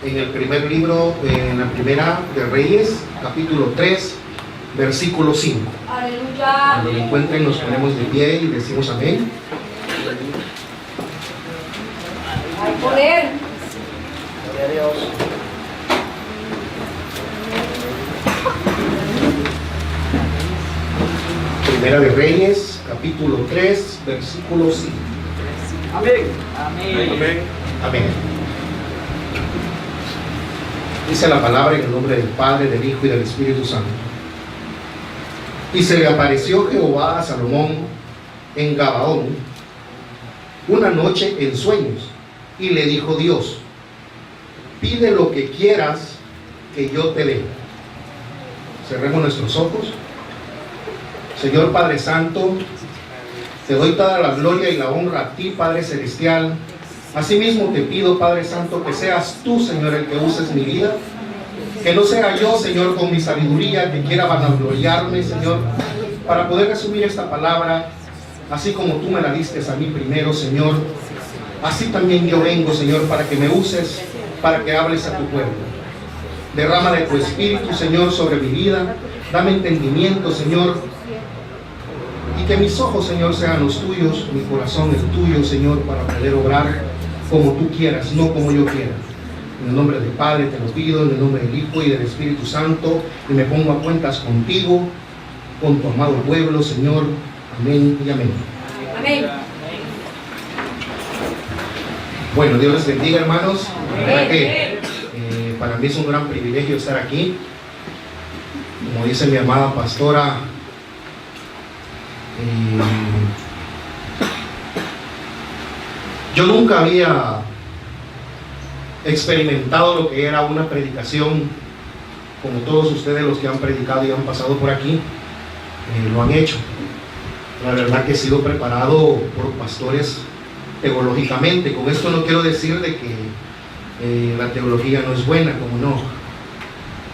en el primer libro, en la primera de Reyes, capítulo 3, versículo 5. Aleluya. Cuando lo encuentren nos ponemos de pie y decimos amén. Hay poder. Gloria a Dios. Primera de Reyes, capítulo 3, versículo 5. Amén. Amén. Amén. Amén. Dice la palabra en el nombre del Padre, del Hijo y del Espíritu Santo. Y se le apareció Jehová a Salomón en Gabaón una noche en sueños, y le dijo Dios: pide lo que quieras que yo te dé. Cerremos nuestros ojos. Señor Padre Santo, te doy toda la gloria y la honra a ti, Padre Celestial. Asimismo te pido, Padre Santo, que seas tú, Señor, el que uses mi vida. Que no sea yo, Señor, con mi sabiduría, que quiera vanagloriarme, Señor, para poder resumir esta palabra, así como tú me la diste a mí primero, Señor. Así también yo vengo, Señor, para que me uses, para que hables a tu pueblo. Derrama de tu Espíritu, Señor, sobre mi vida. Dame entendimiento, Señor. Y que mis ojos, Señor, sean los tuyos, mi corazón el tuyo, Señor, para poder obrar como tú quieras, no como yo quiera. En el nombre del Padre te lo pido, en el nombre del Hijo y del Espíritu Santo, y me pongo a cuentas contigo, con tu amado pueblo, Señor. Amén y amén. Amén. Bueno, Dios les bendiga, hermanos. La verdad que para mí es un gran privilegio estar aquí. Como dice mi amada pastora, yo nunca había experimentado lo que era una predicación, como todos ustedes los que han predicado y han pasado por aquí lo han hecho. La verdad que he sido preparado por pastores teológicamente. Con esto no quiero decir de que la teología no es buena, como no.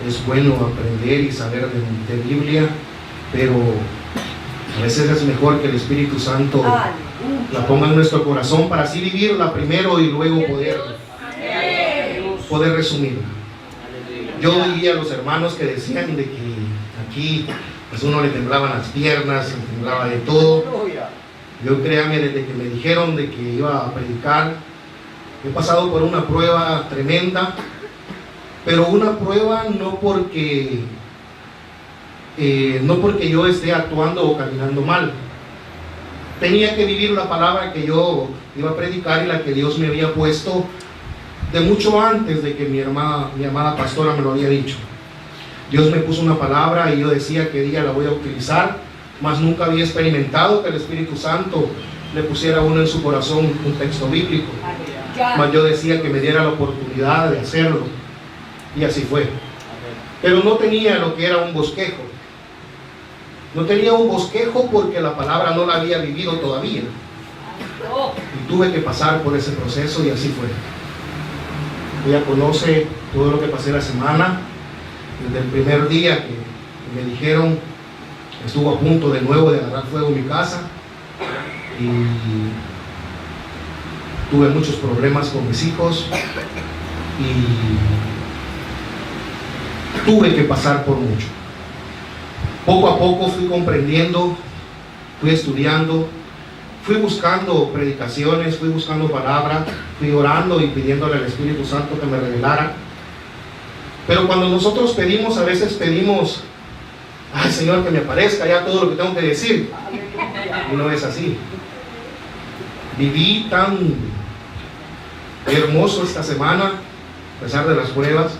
Es bueno aprender y saber de Biblia, pero a veces es mejor que el Espíritu Santo la ponga en nuestro corazón para así vivirla primero y luego poder resumirla. Yo oía a los hermanos que decían de que aquí pues uno le temblaban las piernas, le temblaba de todo. Yo, créame, desde que me dijeron de que iba a predicar, he pasado por una prueba tremenda, pero una prueba no porque yo esté actuando o caminando mal. Tenía que vivir la palabra que yo iba a predicar y la que Dios me había puesto de mucho antes de que mi amada pastora me lo había dicho. Dios me puso una palabra y yo decía que día la voy a utilizar, mas nunca había experimentado que el Espíritu Santo le pusiera a uno en su corazón un texto bíblico. Mas yo decía que me diera la oportunidad de hacerlo, y así fue. Pero no tenía lo que era un bosquejo. No tenía un bosquejo porque la palabra no la había vivido todavía. Y tuve que pasar por ese proceso y así fue. Ella conoce todo lo que pasé la semana. Desde el primer día que me dijeron, estuvo a punto de nuevo de agarrar fuego en mi casa. Y tuve muchos problemas con mis hijos. Y tuve que pasar por mucho. Poco a poco fui comprendiendo, fui estudiando, fui buscando predicaciones, fui buscando palabras, fui orando y pidiéndole al Espíritu Santo que me revelara. Pero cuando nosotros pedimos, a veces pedimos, ay Señor, que me aparezca ya todo lo que tengo que decir. Y no es así. Viví tan hermoso esta semana, a pesar de las pruebas,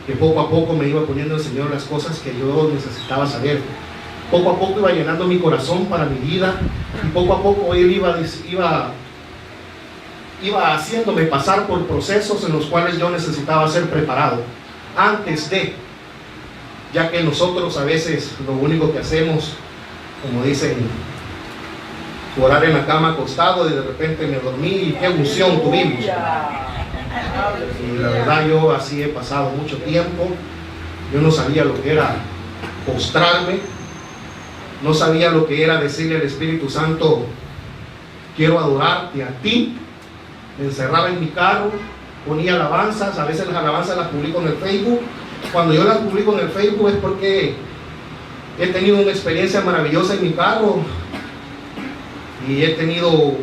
que poco a poco me iba poniendo el Señor las cosas que yo necesitaba saber. Poco a poco iba llenando mi corazón para mi vida, y poco a poco Él iba haciéndome pasar por procesos en los cuales yo necesitaba ser preparado antes de, ya que nosotros a veces lo único que hacemos, como dicen, orar en la cama acostado, y de repente me dormí y qué unción tuvimos. Y la verdad yo así he pasado mucho tiempo. Yo no sabía lo que era postrarme, no sabía lo que era decirle al Espíritu Santo, quiero adorarte a ti. Me encerraba en mi carro ponía alabanzas, a veces las alabanzas las publico en el Facebook. Cuando yo las publico en el Facebook es porque he tenido una experiencia maravillosa en mi carro y he tenido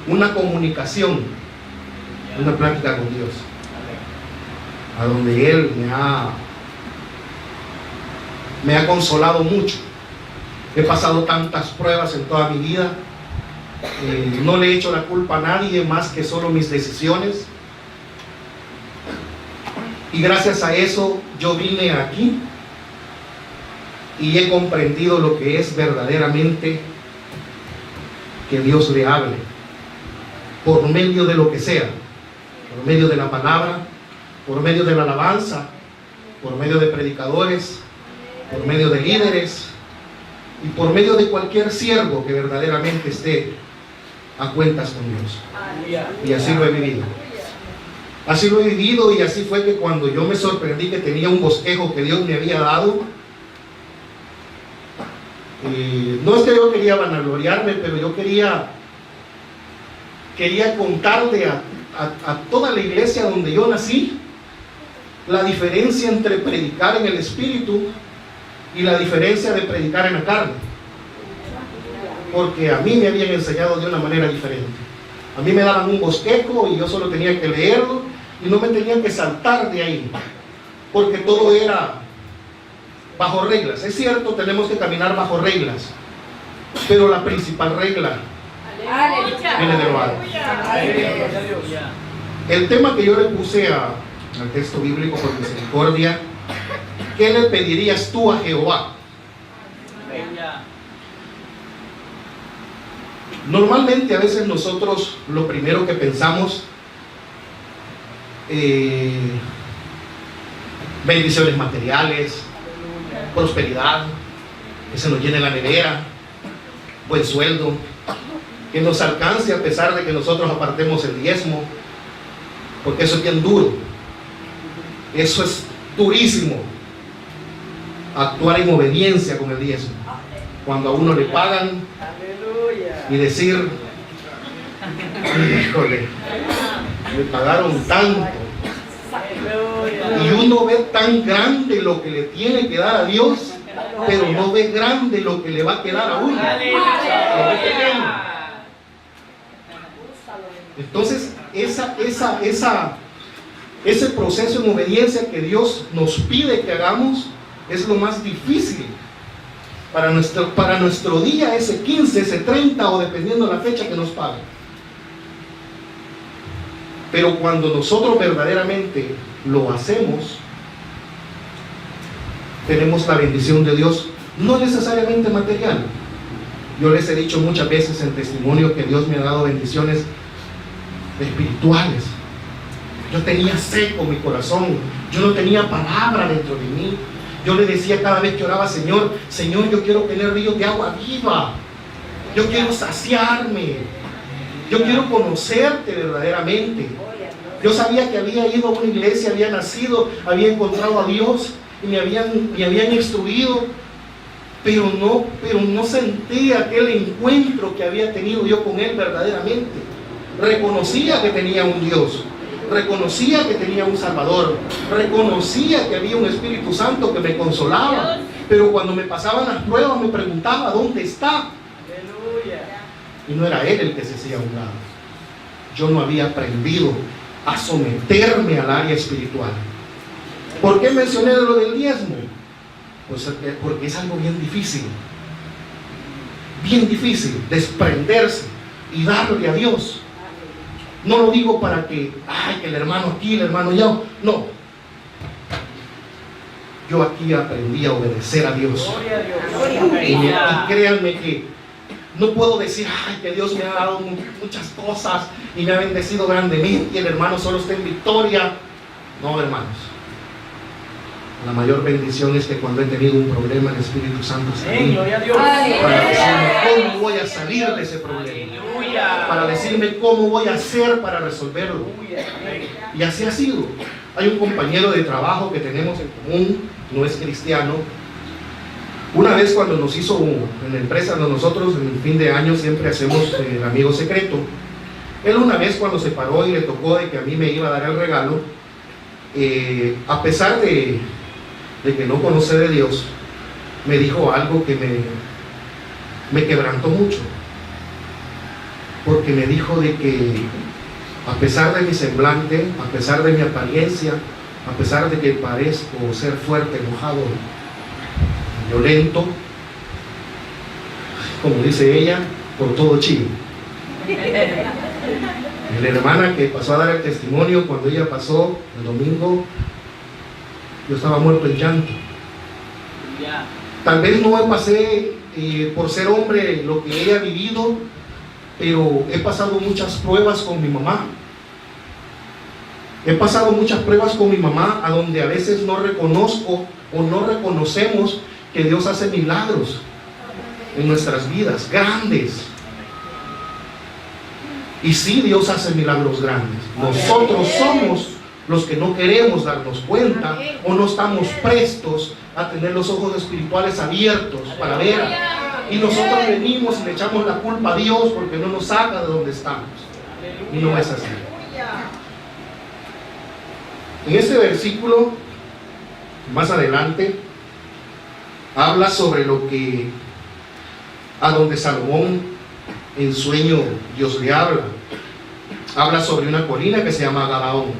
una comunicación, una plática con Dios, a donde Él me ha consolado mucho. He pasado tantas pruebas en toda mi vida, no le he hecho la culpa a nadie más que solo mis decisiones, y gracias a eso yo vine aquí y he comprendido lo que es verdaderamente que Dios le hable por medio de lo que sea, por medio de la palabra, por medio de la alabanza, por medio de predicadores, por medio de líderes y por medio de cualquier siervo que verdaderamente esté a cuentas con Dios. Y así lo he vivido. Así lo he vivido, y así fue que cuando yo me sorprendí que tenía un bosquejo que Dios me había dado, no es que yo quería vanagloriarme, pero yo quería contarle a toda la iglesia donde yo nací la diferencia entre predicar en el Espíritu y la diferencia de predicar en la carne, porque a mí me habían enseñado de una manera diferente. A mí me daban un bosquejo y yo solo tenía que leerlo y no me tenía que saltar de ahí, porque todo era bajo reglas. Es cierto, tenemos que caminar bajo reglas, pero la principal regla viene de lo alto. El tema que yo le puse al texto bíblico, por misericordia: ¿qué le pedirías tú a Jehová? Normalmente a veces nosotros lo primero que pensamos, bendiciones materiales, prosperidad, que se nos llene la nevera, buen sueldo, que nos alcance a pesar de que nosotros apartemos el diezmo, porque eso es bien duro, eso es durísimo, actuar en obediencia con el diezmo, cuando a uno le pagan, y decir, híjole, me pagaron tanto, y uno ve tan grande lo que le tiene que dar a Dios, pero no ve grande lo que le va a quedar a uno. Lo ve pequeño. Entonces ese proceso en obediencia que Dios nos pide que hagamos es lo más difícil para nuestro día, ese 15, ese 30, o dependiendo de la fecha que nos paguen. Pero cuando nosotros verdaderamente lo hacemos, tenemos la bendición de Dios, no necesariamente material. Yo les he dicho muchas veces en testimonio que Dios me ha dado bendiciones espirituales. Yo tenía seco mi corazón, yo no tenía palabra dentro de mí. Yo le decía cada vez que oraba: Señor, yo quiero tener ríos de agua viva, yo quiero saciarme, yo quiero conocerte verdaderamente. Yo sabía que había ido a una iglesia, había nacido, había encontrado a Dios y me habían instruido, pero no sentí aquel encuentro que había tenido yo con Él verdaderamente. Reconocía que tenía un Dios, reconocía que tenía un Salvador, reconocía que había un Espíritu Santo que me consolaba, pero cuando me pasaban las pruebas me preguntaba: ¿dónde está? Y no era Él el que se hacía a un lado. Yo no había aprendido a someterme al área espiritual. ¿Por qué mencioné lo del diezmo? Pues porque es algo bien difícil desprenderse y darle a Dios. No lo digo para que el hermano aquí, el hermano allá, no. Yo aquí aprendí a obedecer a Dios. Y créanme que no puedo decir que Dios me ha dado muchas cosas y me ha bendecido grandemente y el hermano solo está en victoria. No, hermanos. La mayor bendición es que cuando he tenido un problema, el Espíritu Santo está ahí para decirme cómo voy a salir de ese problema, para decirme cómo voy a hacer para resolverlo. Y así ha sido. Hay un compañero de trabajo que tenemos en común, no es cristiano. Una vez cuando nos hizo en la empresa, nosotros en el fin de año siempre hacemos el amigo secreto. Él una vez cuando se paró y le tocó de que a mí me iba a dar el regalo, a pesar de que no conoce de Dios, me dijo algo que me quebrantó mucho. Porque me dijo de que a pesar de mi semblante, a pesar de mi apariencia, a pesar de que parezco ser fuerte, enojado, violento, como dice ella, por todo Chile. La hermana que pasó a dar el testimonio, cuando ella pasó el domingo, yo estaba muerto en llanto. Tal vez no me pasé por ser hombre lo que ella ha vivido, pero he pasado muchas pruebas con mi mamá. He pasado muchas pruebas con mi mamá, a donde a veces no reconozco o no reconocemos que Dios hace milagros en nuestras vidas, grandes. Y sí, Dios hace milagros grandes. Nosotros somos los que no queremos darnos cuenta o no estamos prestos a tener los ojos espirituales abiertos para ver. Y nosotros venimos y le echamos la culpa a Dios porque no nos saca de donde estamos. Y no es así. En este versículo, más adelante, habla sobre lo que, a donde Salomón en sueño Dios le habla. Habla sobre una colina que se llama Gabaón.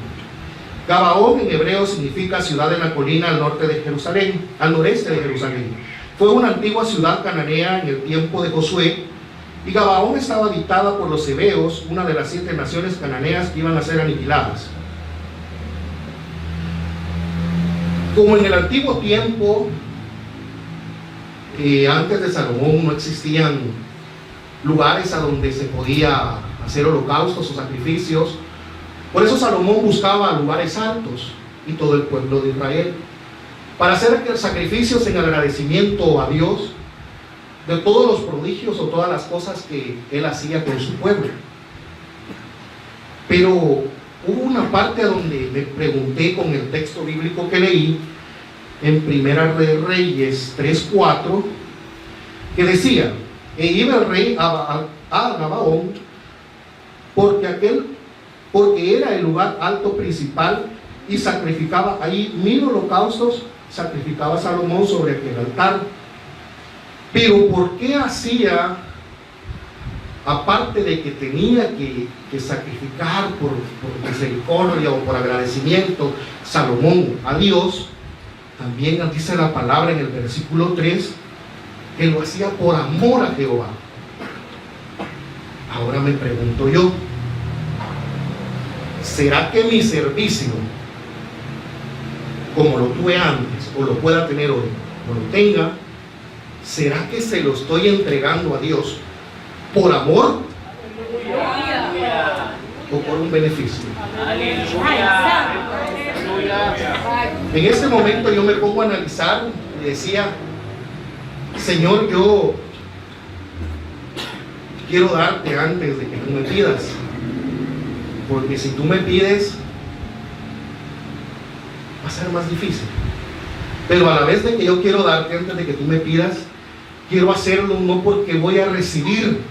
Gabaón en hebreo significa ciudad en la colina al norte de Jerusalén, al noreste de Jerusalén. Fue una antigua ciudad cananea en el tiempo de Josué, y Gabaón estaba habitada por los heveos, una de las 7 naciones cananeas que iban a ser aniquiladas. Como en el antiguo tiempo, antes de Salomón, no existían lugares a donde se podía hacer holocaustos o sacrificios. Por eso Salomón buscaba lugares altos, y todo el pueblo de Israel, para hacer sacrificios en agradecimiento a Dios de todos los prodigios o todas las cosas que él hacía con su pueblo. Pero hubo una parte donde me pregunté con el texto bíblico que leí en Primera de Reyes 3:4, que decía: e iba el rey a Gabaón porque era el lugar alto principal, y sacrificaba ahí 1000 holocaustos, sacrificaba Salomón sobre aquel altar. Pero ¿por qué hacía, aparte de que tenía que sacrificar por misericordia o por agradecimiento Salomón a Dios, también nos dice la palabra en el versículo 3 que lo hacía por amor a Jehová? Ahora me pregunto yo, ¿será que mi servicio, como lo tuve antes o lo pueda tener hoy, o lo tenga, será que se lo estoy entregando a Dios por amor o por un beneficio? En este momento yo me pongo a analizar y decía: Señor, yo quiero darte antes de que tú me pidas, porque si tú me pides va a ser más difícil. Pero a la vez de que yo quiero darte antes de que tú me pidas, quiero hacerlo no porque voy a recibir.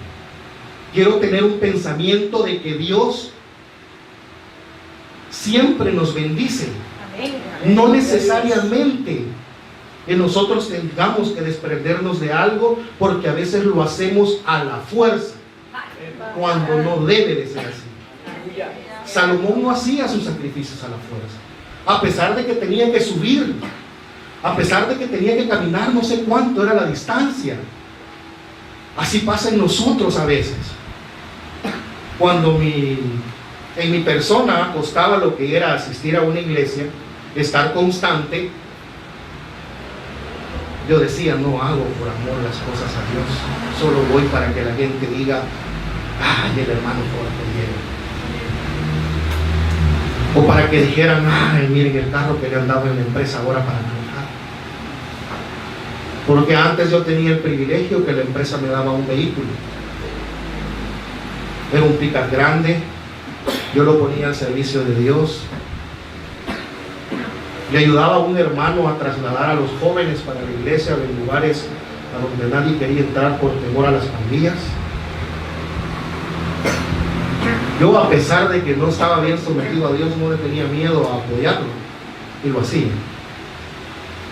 Quiero tener un pensamiento de que Dios siempre nos bendice. No necesariamente que nosotros tengamos que desprendernos de algo, porque a veces lo hacemos a la fuerza, cuando no debe de ser así. Salomón no hacía sus sacrificios a la fuerza, a pesar de que tenía que subir, a pesar de que tenía que caminar no sé cuánto era la distancia. Así pasa en nosotros a veces. Cuando en mi persona costaba lo que era asistir a una iglesia, estar constante, yo decía: no hago por amor las cosas a Dios, solo voy para que la gente diga: ay, el hermano Jorge. O para que dijeran: ay, miren el carro que le han dado en la empresa ahora para manejar. Porque antes yo tenía el privilegio que la empresa me daba un vehículo. Era un Pickup grande, yo lo ponía al servicio de Dios. Le ayudaba a un hermano a trasladar a los jóvenes para la iglesia en lugares a donde nadie quería entrar por temor a las pandillas. Yo, a pesar de que no estaba bien sometido a Dios, no le tenía miedo a apoyarlo, y lo hacía.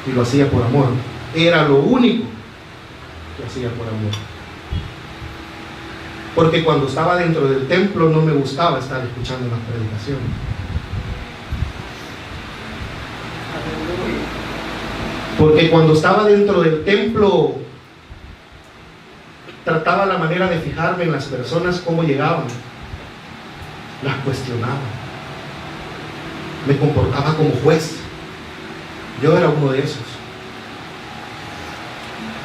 Y lo hacía por amor. Era lo único que hacía por amor. Porque cuando estaba dentro del templo no me gustaba estar escuchando las predicaciones. Porque cuando estaba dentro del templo trataba la manera de fijarme en las personas, cómo llegaban, las cuestionaba, me comportaba como juez. Yo era uno de esos.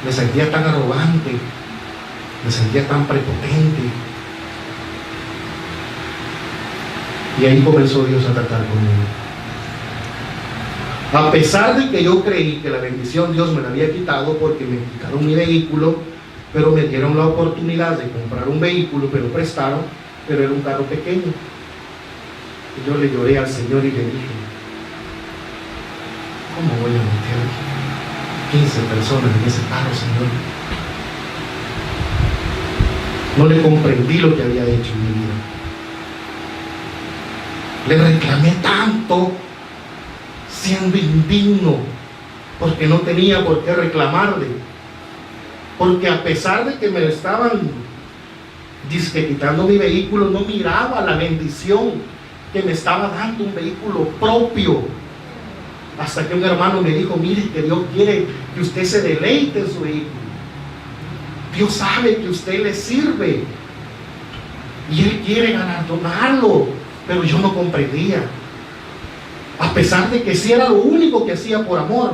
Me sentía tan arrogante, me sentía tan prepotente. Y ahí comenzó Dios a tratar conmigo. A pesar de que yo creí que la bendición Dios me la había quitado porque me quitaron mi vehículo, pero me dieron la oportunidad de comprar un vehículo, pero prestaron, pero era un carro pequeño. Y yo le lloré al Señor y le dije, ¿cómo voy a meter 15 personas en ese carro, Señor? No le comprendí lo que había hecho en mi vida. Le reclamé tanto, siendo indigno, porque no tenía por qué reclamarle. Porque a pesar de que me estaban quitando mi vehículo, no miraba la bendición que me estaba dando un vehículo propio. Hasta que un hermano me dijo, mire, que Dios quiere que usted se deleite en su vehículo. Dios sabe que usted le sirve y Él quiere galardonarlo. Pero yo no comprendía, a pesar de que sí era lo único que hacía por amor,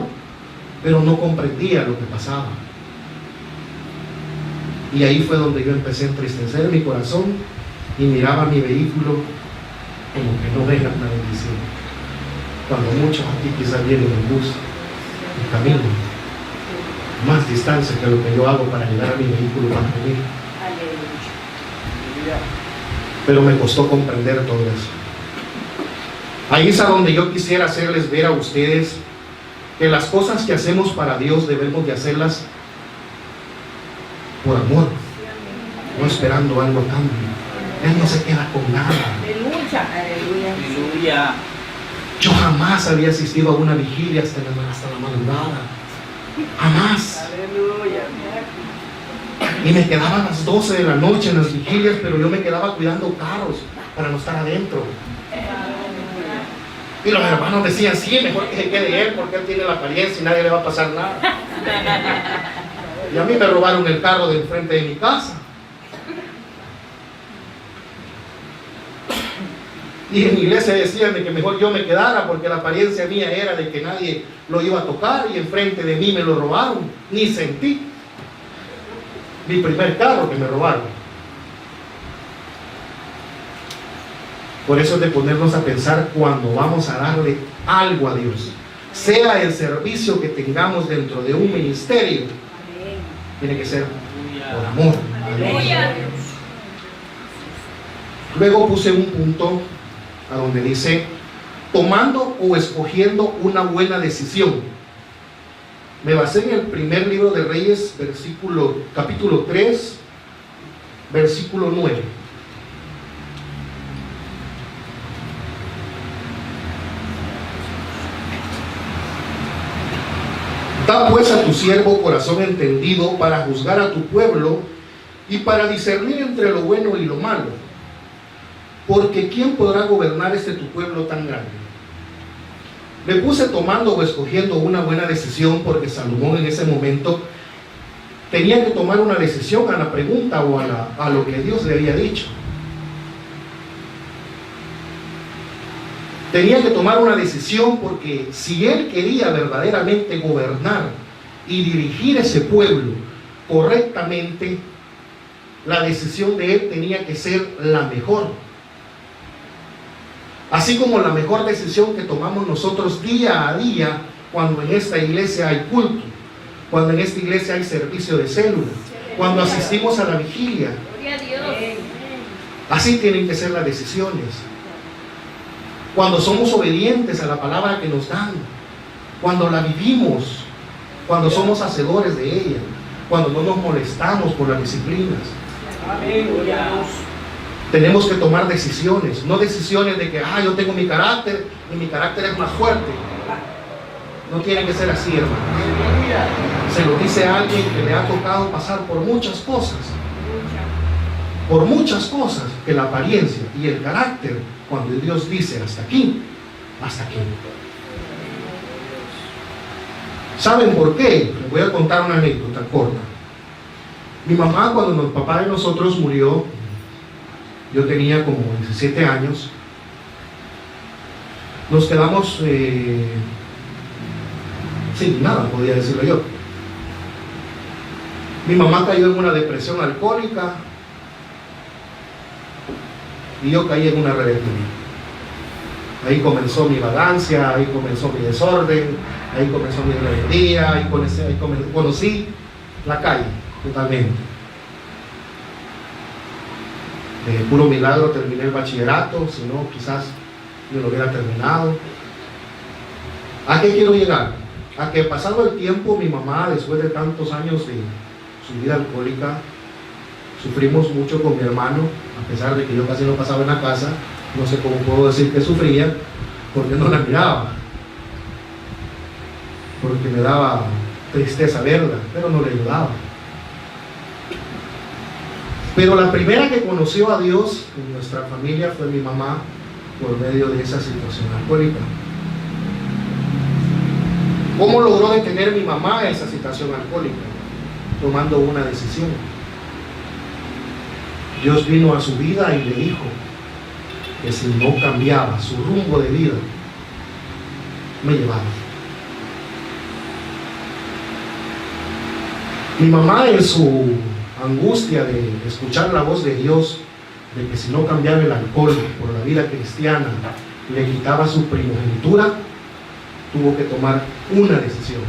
pero no comprendía lo que pasaba. Y ahí fue donde yo empecé a entristecer mi corazón y miraba mi vehículo como que no era una bendición, cuando muchos aquí quizás vienen en bus y camino más distancia que lo que yo hago para llegar a mi vehículo para venir. Pero me costó comprender todo eso. Ahí es a donde yo quisiera hacerles ver a ustedes que las cosas que hacemos para Dios debemos de hacerlas por amor, no esperando algo a cambio. Él no se queda con nada. Aleluya. Yo jamás había asistido a una vigilia hasta la madrugada. Jamás. Aleluya. Y me quedaba a las 12 de la noche en las vigilias, pero yo me quedaba cuidando carros para no estar adentro. Y los hermanos decían, sí, mejor que se quede él, porque él tiene la apariencia y nadie le va a pasar nada. Y a mí me robaron el carro del frente de mi casa. Y en mi iglesia decían de que mejor yo me quedara, porque la apariencia mía era de que nadie lo iba a tocar, y enfrente de mí me lo robaron. Ni sentí mi primer carro que me robaron. Por eso es de ponernos a pensar cuando vamos a darle algo a Dios, sea el servicio que tengamos dentro de un ministerio, tiene que ser por amor a Dios. Luego puse un punto a donde dice, tomando o escogiendo una buena decisión. Me basé en el primer libro de Reyes, capítulo 3, versículo 9. Da pues a tu siervo corazón entendido para juzgar a tu pueblo y para discernir entre lo bueno y lo malo. Porque ¿quién podrá gobernar tu pueblo tan grande? Me puse tomando o escogiendo una buena decisión, porque Salomón en ese momento tenía que tomar una decisión a la pregunta o a lo que Dios le había dicho. Tenía que tomar una decisión, porque si él quería verdaderamente gobernar y dirigir ese pueblo correctamente, la decisión de él tenía que ser la mejor. Así como la mejor decisión que tomamos nosotros día a día cuando en esta iglesia hay culto, cuando en esta iglesia hay servicio de célula, cuando asistimos a la vigilia. Así tienen que ser las decisiones. Cuando somos obedientes a la palabra que nos dan, cuando la vivimos, cuando somos hacedores de ella, cuando no nos molestamos por las disciplinas. Amén. Tenemos que tomar decisiones, no decisiones de que, yo tengo mi carácter y mi carácter es más fuerte. No tiene que ser así, hermano. Se lo dice a alguien que le ha tocado pasar por muchas cosas. Por muchas cosas, que la apariencia y el carácter, cuando Dios dice hasta aquí, hasta aquí. ¿Saben por qué? Les voy a contar una anécdota corta. Mi mamá, cuando el papá de nosotros murió, yo tenía como 17 años, nos quedamos sin nada, podía decirlo yo. Mi mamá cayó en una depresión alcohólica y yo caí en una rebeldía. Ahí comenzó mi vagancia, ahí comenzó mi desorden, ahí comenzó mi rebeldía, ahí conocí la calle totalmente. De puro milagro terminé el bachillerato, si no quizás yo lo hubiera terminado. ¿A qué quiero llegar? A que pasado el tiempo, mi mamá, después de tantos años de su vida alcohólica, sufrimos mucho con mi hermano, a pesar de que yo casi no pasaba en la casa. No sé cómo puedo decir que sufría, porque no la miraba, porque me daba tristeza verla, pero no le ayudaba. Pero la primera que conoció a Dios en nuestra familia fue mi mamá, por medio de esa situación alcohólica. ¿Cómo logró detener mi mamá esa situación alcohólica? Tomando una decisión. Dios vino a su vida y le dijo que si no cambiaba su rumbo de vida, me llevaba. Mi mamá, en su angustia de escuchar la voz de Dios, de que si no cambiaba el alcohol por la vida cristiana, le quitaba su primogenitura, tuvo que tomar una decisión,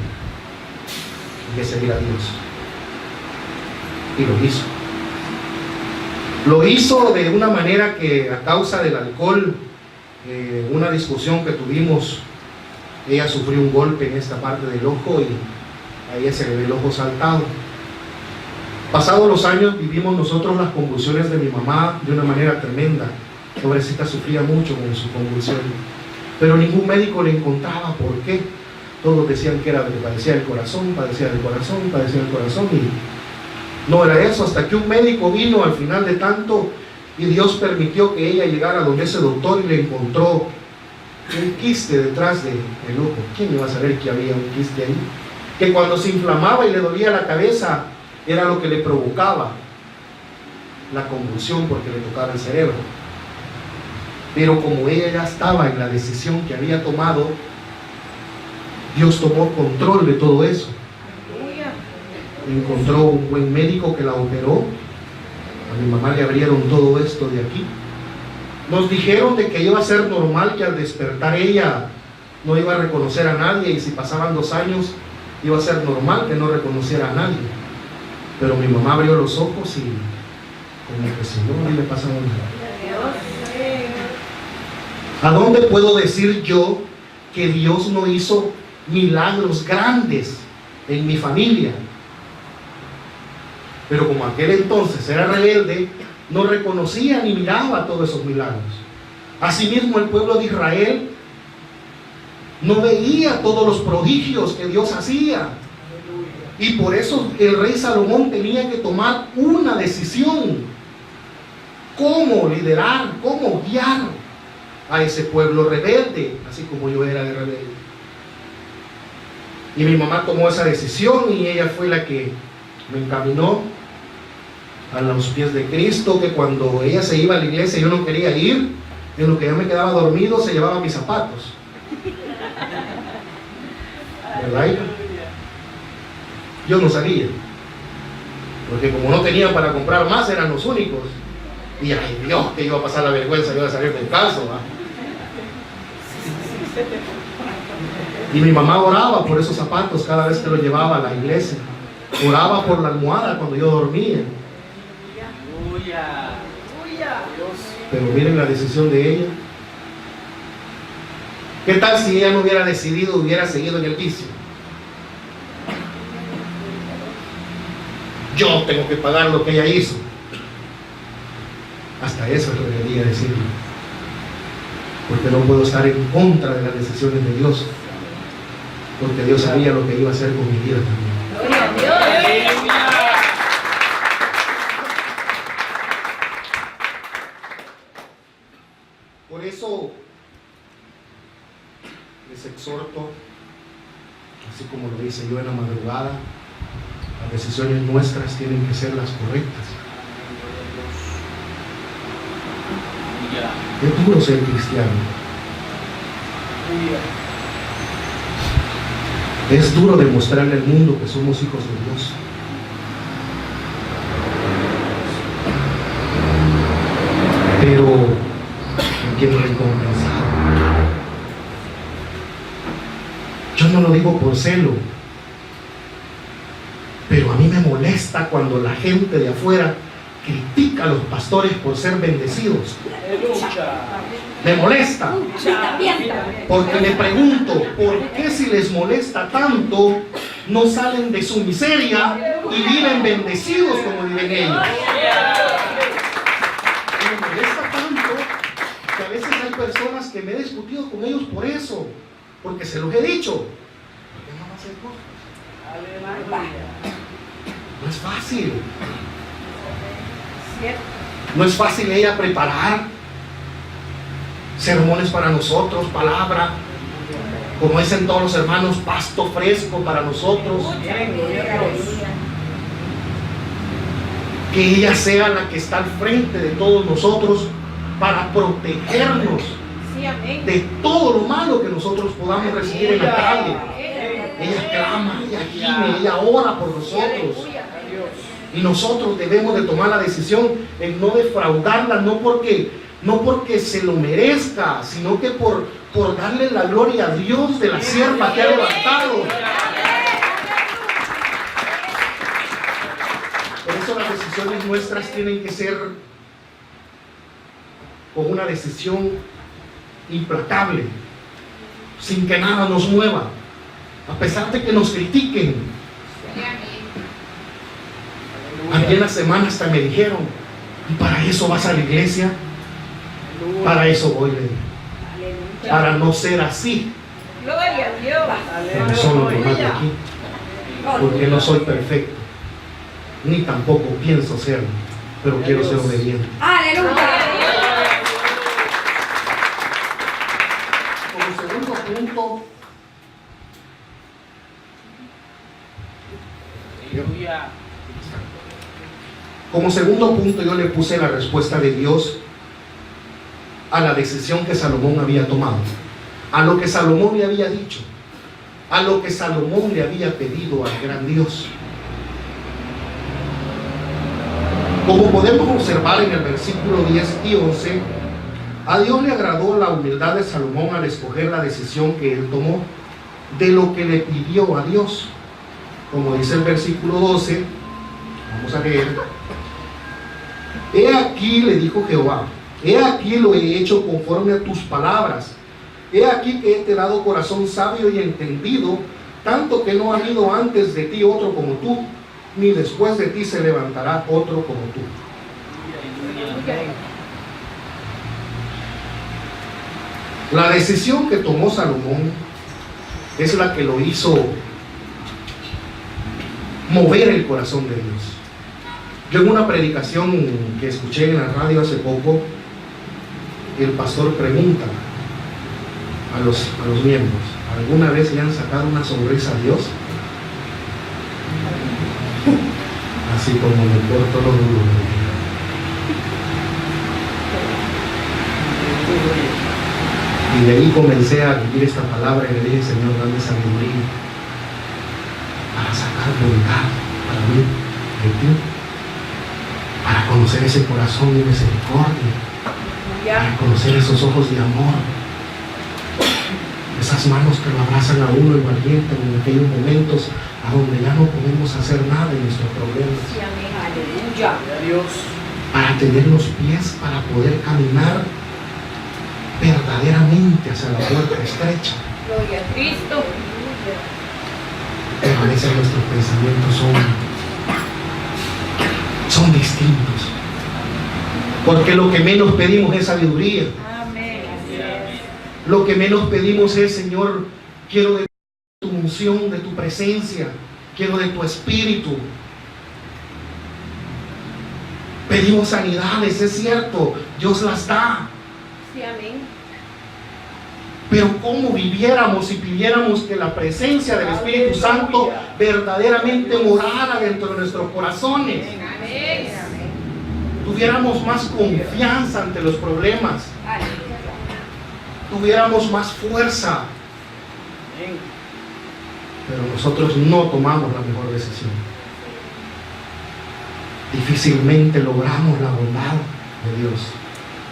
de seguir a Dios. Y lo hizo. Lo hizo de una manera que, a causa del alcohol, una discusión que tuvimos, ella sufrió un golpe en esta parte del ojo y a ella se le ve el ojo saltado. Pasados los años, vivimos nosotros las convulsiones de mi mamá de una manera tremenda. Pobrecita, sufría mucho con su convulsión, pero ningún médico le encontraba por qué. Todos decían que era de que padecía del corazón, padecía del corazón, padecía del corazón, y no era eso, hasta que un médico vino al final de tanto y Dios permitió que ella llegara donde ese doctor y le encontró un quiste detrás del ojo. ¿Quién iba a saber que había un quiste ahí? Que cuando se inflamaba y le dolía la cabeza, era lo que le provocaba la convulsión, porque le tocaba el cerebro. Pero como ella ya estaba en la decisión que había tomado, Dios tomó control de todo eso. Encontró un buen médico que la operó. A mi mamá le abrieron todo esto de aquí. Nos dijeron de que iba a ser normal, que al despertar ella no iba a reconocer a nadie, y si pasaban 2 años iba a ser normal que no reconociera a nadie. Pero mi mamá abrió los ojos y como que si no le pasaba nada. ¿A dónde puedo decir yo que Dios no hizo milagros grandes en mi familia? Pero como aquel entonces era rebelde, no reconocía ni miraba todos esos milagros. Asimismo, el pueblo de Israel no veía todos los prodigios que Dios hacía. Y por eso el rey Salomón tenía que tomar una decisión: cómo liderar, cómo guiar a ese pueblo rebelde, así como yo era de rebelde. Y mi mamá tomó esa decisión, y ella fue la que me encaminó a los pies de Cristo, que cuando ella se iba a la iglesia yo no quería ir, en lo que yo me quedaba dormido se llevaba mis zapatos. ¿Verdad? Yo no salía, porque como no tenía para comprar más, eran los únicos. Y ay Dios, que iba a pasar la vergüenza, yo iba a salir del caso, ¿va? Y mi mamá oraba por esos zapatos cada vez que los llevaba a la iglesia. Oraba por la almohada cuando yo dormía. Pero miren la decisión de ella. ¿Qué tal si ella no hubiera decidido, hubiera seguido en el vicio? Yo tengo que pagar lo que ella hizo. Hasta eso es rebeldía decirlo. Porque no puedo estar en contra de las decisiones de Dios. Porque Dios sabía lo que iba a hacer con mi vida también. Gloria a Dios. Por eso les exhorto, así como lo hice yo en la madrugada, las decisiones nuestras tienen que ser las correctas. Es duro ser cristiano. Es duro demostrarle al mundo que somos hijos de Dios. Pero me quiero recompensar. Yo no lo digo por celo, pero a mí me molesta cuando la gente de afuera critica a los pastores por ser bendecidos. Me molesta, porque me pregunto, ¿por qué si les molesta tanto no salen de su miseria y viven bendecidos como viven ellos? Me molesta tanto que a veces hay personas que me he discutido con ellos por eso, porque se los he dicho. ¿Por qué no hacen cosas? No es fácil. No es fácil ella preparar sermones para nosotros, palabra, como dicen todos los hermanos, pasto fresco para nosotros. Que ella sea la que está al frente de todos nosotros para protegernos de todo lo malo que nosotros podamos recibir en la calle. Ella clama, ella gime, ella ora por nosotros. Y nosotros debemos de tomar la decisión en no defraudarla, no porque se lo merezca, sino que por darle la gloria a Dios de la sierva que ha levantado. Por eso las decisiones nuestras tienen que ser con una decisión implacable, sin que nada nos mueva, a pesar de que nos critiquen. A mí en la semana hasta me dijeron, ¿y para eso vas a la iglesia? Para eso voy, le dije. Para no ser así. Gloria a Dios. Como son los demás de aquí. Porque no soy perfecto. Ni tampoco pienso serlo. Pero quiero ser obediente. Aleluya. Como segundo punto, yo le puse la respuesta de Dios a la decisión que Salomón había tomado, a lo que Salomón le había dicho, a lo que Salomón le había pedido al gran Dios. Como podemos observar en el versículo 10 y 11, a Dios le agradó la humildad de Salomón al escoger la decisión que él tomó de lo que le pidió a Dios. Como dice el versículo 12, vamos a leer. He aquí, le dijo Jehová, he aquí lo he hecho conforme a tus palabras. He aquí que te he dado corazón sabio y entendido, tanto que no ha habido antes de ti otro como tú, ni después de ti se levantará otro como tú. La decisión que tomó Salomón es la que lo hizo mover el corazón de Dios. Yo en una predicación que escuché en la radio hace poco, el pastor pregunta a los miembros, ¿alguna vez le han sacado una sonrisa a Dios? Así como me corto los duros. Y de ahí comencé a vivir esta palabra y le dije, Señor, dame sabiduría para sacar bondad para mí de ti, para conocer ese corazón de misericordia, para conocer esos ojos de amor, esas manos que lo abrazan a uno y lo alientan en aquellos momentos a donde ya no podemos hacer nada en nuestros problemas. Aleluya. Para tener los pies para poder caminar verdaderamente hacia la puerta estrecha. Gloria a Cristo. Pero a veces nuestros pensamientos son distintos. Porque lo que menos pedimos es sabiduría. Amén. Así es. Lo que menos pedimos es, Señor, quiero de tu unción, de tu presencia, quiero de tu espíritu. Pedimos sanidades, es cierto, Dios las da. Sí, amén. Pero cómo viviéramos si pidiéramos que la presencia del Espíritu Santo verdaderamente morara dentro de nuestros corazones. Amén. Tuviéramos más confianza ante los problemas, tuviéramos más fuerza. Pero nosotros no tomamos la mejor decisión. Difícilmente logramos la bondad de Dios.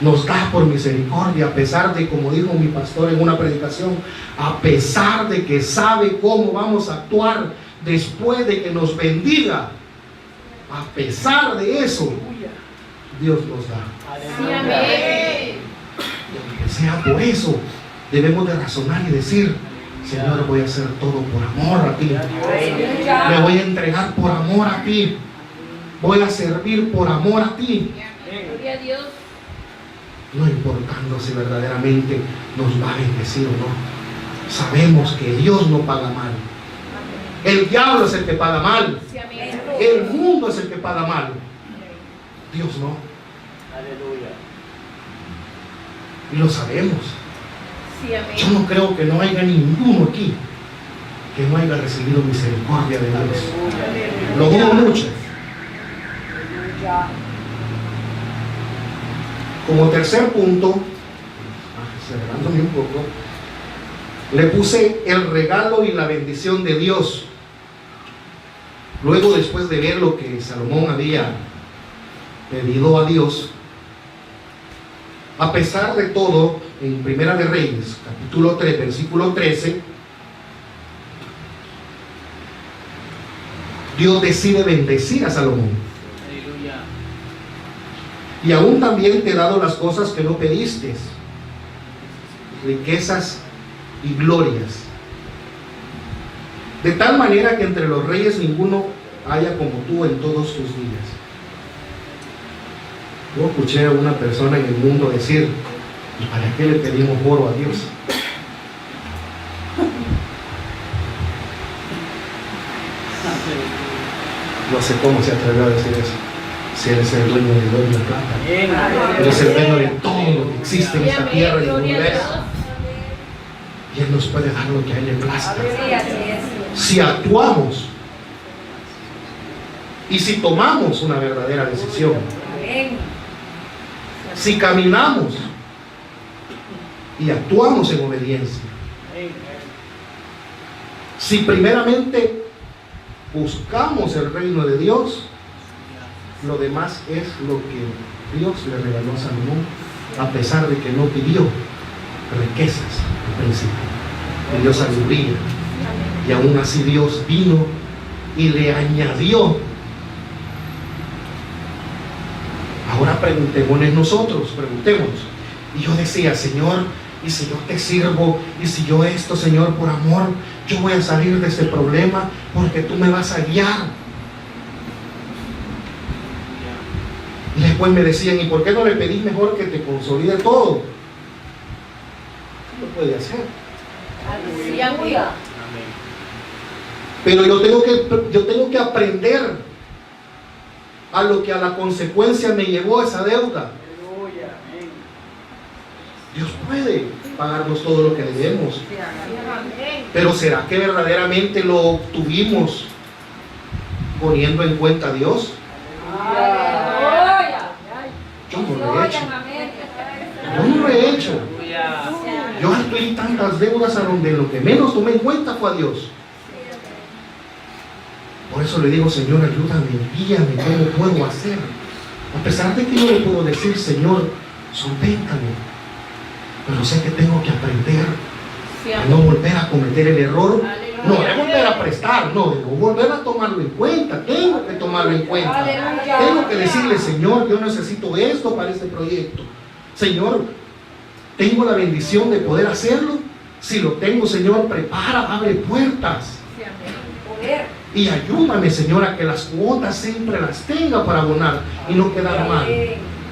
Nos da por misericordia, a pesar de, como dijo mi pastor en una predicación, a pesar de que sabe cómo vamos a actuar después de que nos bendiga. A pesar de eso, Dios nos da. Sí, amén. Y aunque sea por eso, debemos de razonar y decir: Señor, voy a hacer todo por amor a ti. Me voy a entregar por amor a ti. Voy a servir por amor a ti. Gloria a Dios. No importando si verdaderamente nos va a bendecir o no. Sabemos que Dios no paga mal. El diablo es el que paga mal. Sí, amén. El mundo es el que paga mal. Dios no. Aleluya. Y lo sabemos. Sí, amén. Yo no creo que no haya ninguno aquí que no haya recibido misericordia de Dios. Lo dudo mucho. Como tercer punto, acelerándome un poco, le puse el regalo y la bendición de Dios. Luego, después de ver lo que Salomón había pedido a Dios, a pesar de todo, en Primera de Reyes, capítulo 3, versículo 13, Dios decide bendecir a Salomón. Aleluya. Y aún también te he dado las cosas que no pediste, riquezas y glorias, de tal manera que entre los reyes ninguno haya como tú en todos tus días. Yo escuché a una persona en el mundo decir: ¿y para qué le pedimos oro a Dios? No sé cómo se atrevió a decir eso. Si Él es el dueño del oro y la plata, Él es el dueño de todo lo que existe en esta tierra y en el universo, y Él nos puede dar lo que a Él le plazca. Sí, así es. Si actuamos y si tomamos una verdadera decisión, Amén. si caminamos y actuamos en obediencia, si primeramente buscamos el reino de Dios, lo demás es lo que Dios le regaló a Salomón, a pesar de que no pidió riquezas al principio, pidió sabiduría, y aún así Dios vino y le añadió. Ahora preguntémonos nosotros, preguntémonos. Y yo decía: Señor, y si yo te sirvo, y si yo esto, Señor, por amor, yo voy a salir de este problema porque tú me vas a guiar. Y después me decían: ¿y por qué no le pedís mejor que te consolide todo? Lo puede hacer. Sí, amén. Pero yo tengo que aprender a lo que a la consecuencia me llevó esa deuda. Dios puede pagarnos todo lo que debemos, pero ¿será que verdaderamente lo obtuvimos poniendo en cuenta a Dios? Aleluya. Yo no lo he hecho. Yo no lo he hecho. Yo adquirí tantas deudas a donde lo que menos tomé en cuenta fue a Dios. Por eso le digo: Señor, ayúdame, guíame, ¿cómo puedo hacer? A pesar de que yo le puedo decir: Señor, solvéntame, pero sé que tengo que aprender a no volver a cometer el error, no de volver a prestar, no, de no volver a tomarlo en cuenta. Tengo que tomarlo en cuenta. Aleluya. Tengo que decirle: Señor, yo necesito esto para este proyecto. Señor, tengo la bendición de poder hacerlo. Si lo tengo, Señor, prepara, abre puertas. Sí, amén. Poder. Y ayúdame, Señor, a que las cuotas siempre las tenga para abonar y no quedar mal.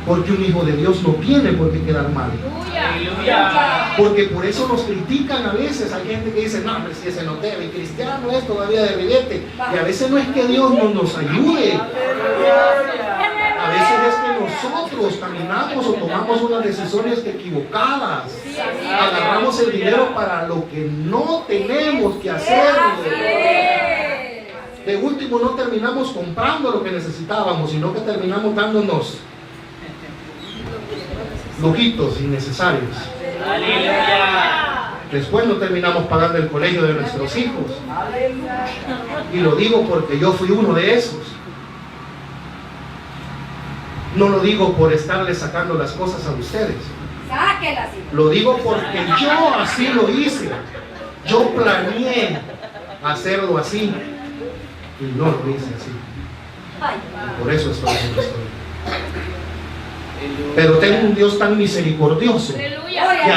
Porque un hijo de Dios no tiene por qué quedar mal. Aleluya. Porque por eso nos critican a veces. Hay gente que dice, no, hombre, si ese no debe, cristiano es todavía de ribete. Y a veces no es que Dios no nos ayude. A veces es que nosotros caminamos o tomamos unas decisiones equivocadas. Agarramos el dinero para lo que no tenemos que hacerlo. De último no terminamos comprando lo que necesitábamos, sino que terminamos dándonos lujitos innecesarios. Aleluya. Después no terminamos pagando el colegio de nuestros hijos. Y lo digo porque yo fui uno de esos. No lo digo por estarles sacando las cosas a ustedes. Sáquelas. Lo digo porque yo así lo hice. Yo planeé hacerlo así. Y no lo hice así. Por eso estoy donde estoy. Pero tengo un Dios tan misericordioso. Y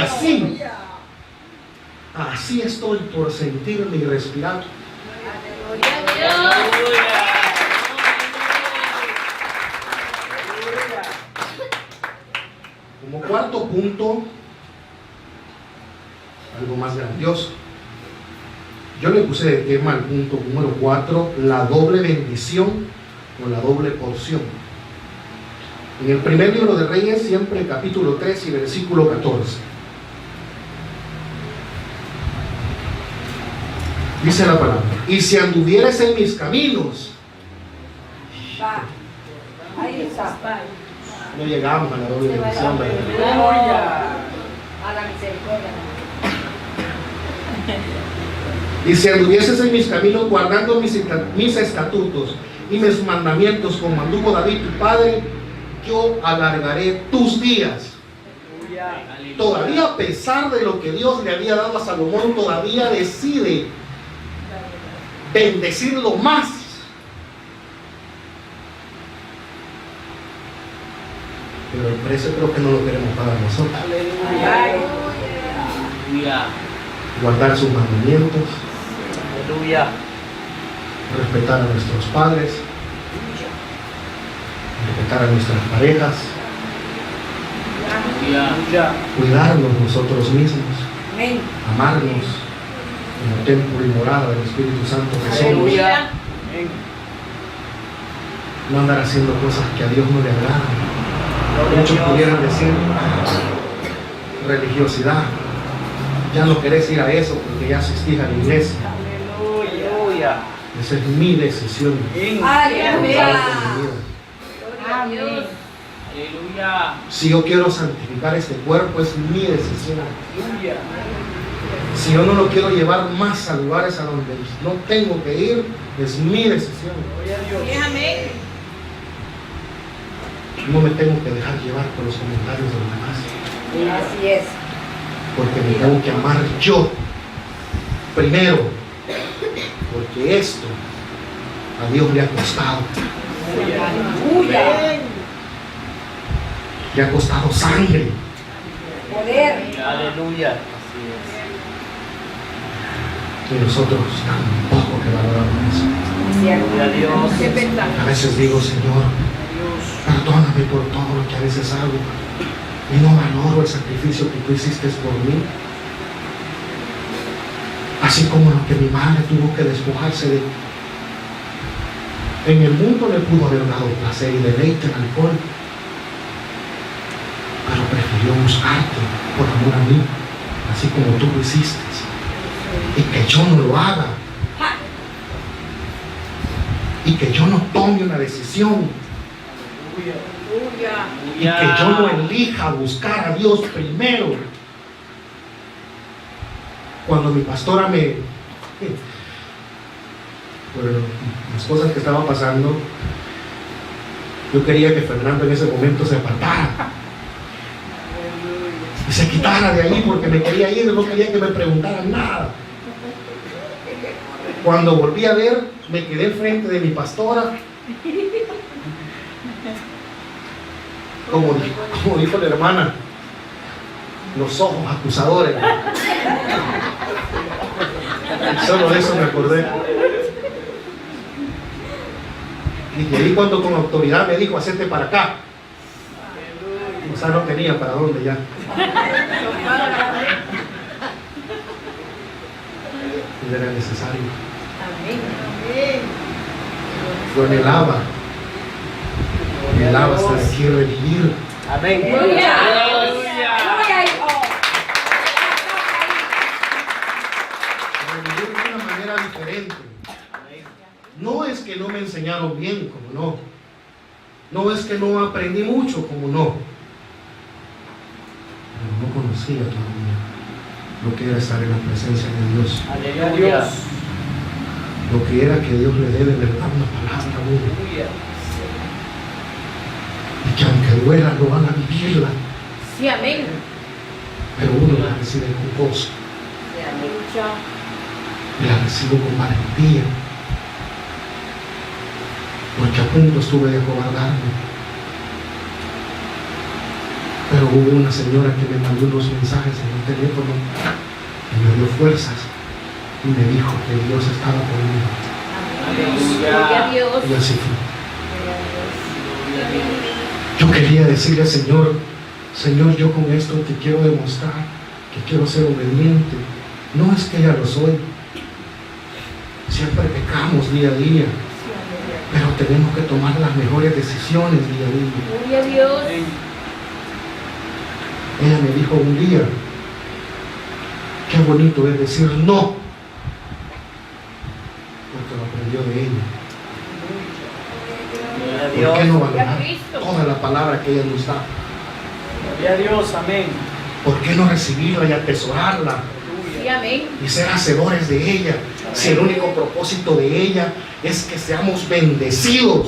así estoy por sentirme y respirar. Como cuarto punto, algo más grandioso. Yo le puse de tema al punto número 4, la doble bendición o la doble porción. En el primer libro de Reyes, siempre capítulo 3 y versículo 14. Dice la palabra: y si anduvieres en mis caminos. Ahí está. No llegamos a la doble bendición, ¿verdad? A la misericordia. Y si anduvieses en mis caminos, guardando mis estatutos y mis mandamientos, como anduvo David tu padre, yo alargaré tus días. Todavía, a pesar de lo que Dios le había dado a Salomón, todavía decide bendecirlo más. Pero el precio creo que no lo queremos pagar nosotros. Aleluya. Guardar sus mandamientos, Aleluya. respetar a nuestros padres, respetar a nuestras parejas, Aleluya. cuidarnos nosotros mismos, Amén. amarnos como templo y morada del Espíritu Santo que somos. Aleluya. No andar haciendo cosas que a Dios no le agradan. Gloria a Muchos Dios. pudieran decir religiosidad. Ya no querés ir a eso porque ya asistís a la iglesia. Aleluya. Esa es mi decisión. Aleluya. Aleluya. Si yo quiero santificar este cuerpo, es mi decisión. Aleluya. Si yo no lo quiero llevar más a lugares a donde no tengo que ir, es mi decisión. Gloria a Dios. No me tengo que dejar llevar por los comentarios de los demás, Así es. porque me tengo que amar yo primero, porque esto a Dios le ha costado. Aleluya. Le ha costado sangre. Poder. Aleluya. Y nosotros tampoco que valoramos eso. Gloria a Dios. A veces digo, Señor, perdóname por todo lo que a veces hago y no valoro el sacrificio que tú hiciste por mí. Así como lo que mi madre tuvo que despojarse de. En el mundo le pudo haber dado placer y deleite al alcohol, pero prefirió buscarte por amor a mí, así como tú lo hiciste, y que yo no lo haga, y que yo no tome una decisión, y que yo no elija buscar a Dios primero. Cuando mi pastora por las cosas que estaban pasando, yo quería que Fernando en ese momento se apartara y se quitara de ahí, porque me quería ir, no quería que me preguntaran nada. Cuando volví a ver, me quedé frente de mi pastora, como dijo la hermana, los ojos acusadores. Solo de eso me acordé. Y de ahí cuando con autoridad me dijo, hacete para acá. O sea, no tenía para dónde ya. Y era necesario. Lo anhelaba. Anhelaba hasta aquí revivir. Amén. Gloria. Aleluya. Gloria, hijo. Revivir de una manera diferente. No es que no me enseñaron bien, como no. No es que no aprendí mucho, como no. Pero no conocía todavía lo que era estar en la presencia de Dios. Aleluya. Lo que era que Dios le debe verdad una palabra a uno. Aleluya. Y que aunque duela, no van a vivirla. Sí, amén. Pero uno la recibe con gozo. Y la recibo con valentía. Porque a punto estuve de acobardarme. Pero hubo una señora que me mandó unos mensajes en el teléfono y me dio fuerzas y me dijo que Dios estaba conmigo. Gloria a Dios. Y así fue. Yo quería decirle, Señor, yo con esto te quiero demostrar que quiero ser obediente. No es que ya lo soy. Siempre pecamos día a día. Pero tenemos que tomar las mejores decisiones día a día. Gloria a Dios. Ella me dijo un día, qué bonito es decir no, porque lo aprendió de ella. Gloria a ¿Por qué Dios. no valorar toda la palabra que ella nos da? Gloria a Dios. Amén. ¿Por qué no recibirla y atesorarla Sí, amén. y ser hacedores de ella? Si el único propósito de ella es que seamos bendecidos.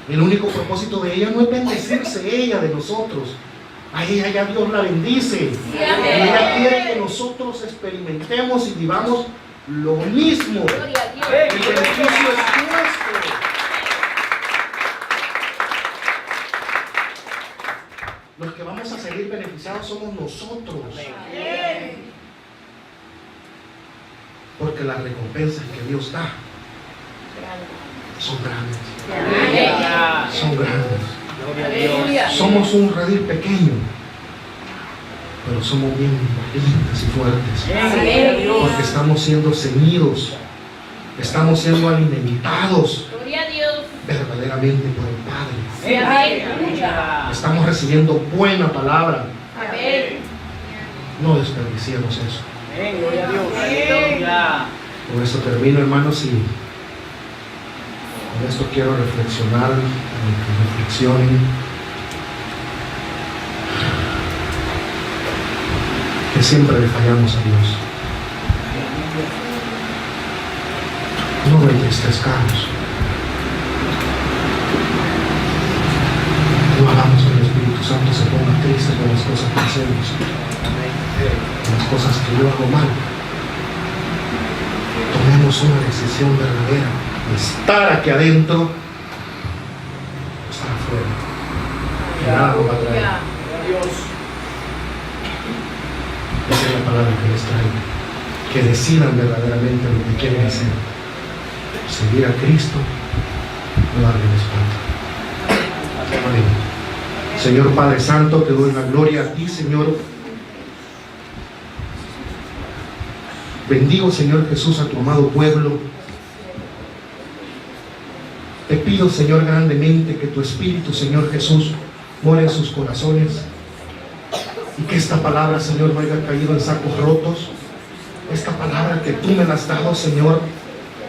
El único propósito de ella no es bendecirse ella de nosotros. A ella ya Dios la bendice. Sí, Y amén. ella quiere que nosotros experimentemos y vivamos lo mismo. Gloria a Dios. El beneficio es nuestro. Los que vamos a salir beneficiados somos nosotros. Porque las recompensas que Dios da son grandes. Son grandes. Gloria a Dios. Somos un redil pequeño, pero somos bien valientes y fuertes. Gloria a Dios. Porque estamos siendo ceñidos, estamos siendo alimentados Gloria a Dios. verdaderamente por el Padre. Sí, aleluya. Estamos recibiendo buena palabra. Amén. No desperdiciemos eso. Amén. Gloria a Dios. Aleluya. Con esto termino, hermanos, y con esto quiero reflexionar, que reflexionen, que siempre le fallamos a Dios. No lo entristezcamos. No hagamos que el Espíritu Santo se ponga triste con las cosas que hacemos, con las cosas que yo hago mal. Tomemos una decisión verdadera de estar aquí adentro, o estar afuera. Que nada nos va a traer. Gloria a Dios. Esa es la palabra que les traigo. Que decidan verdaderamente lo que quieren hacer. Seguir a Cristo, no darle la espalda. Amén. Señor Padre Santo, te doy la gloria a ti, Señor. Bendigo, Señor Jesús, a tu amado pueblo. Te pido, Señor, grandemente que tu Espíritu, Señor Jesús, more en sus corazones y que esta palabra, Señor, no haya caído en sacos rotos. Esta palabra que tú me la has dado, Señor,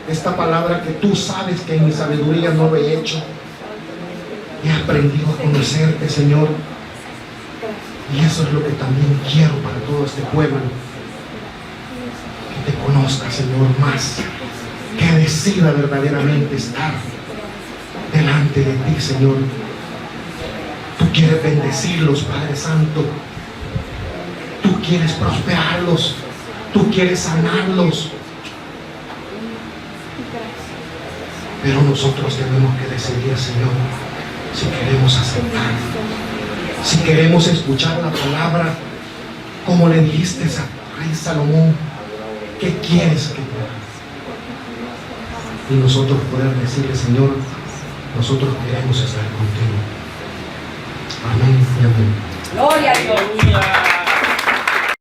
esta palabra que tú sabes que en mi sabiduría no lo he hecho. He aprendido a conocerte, Señor, y eso es lo que también quiero para todo este pueblo. Que te conozca, Señor, más, que decida verdaderamente estar delante de ti, Señor. Tú quieres bendecirlos, Padre Santo. Tú quieres prosperarlos. Tú quieres sanarlos. Pero nosotros tenemos que decidir, Señor, si queremos aceptar, si queremos escuchar la palabra, como le dijiste a Rey Salomón, ¿qué quieres que te haga? Y nosotros poder decirle, Señor, nosotros queremos estar contigo. Amén y amén. Gloria a Dios. Aleluya.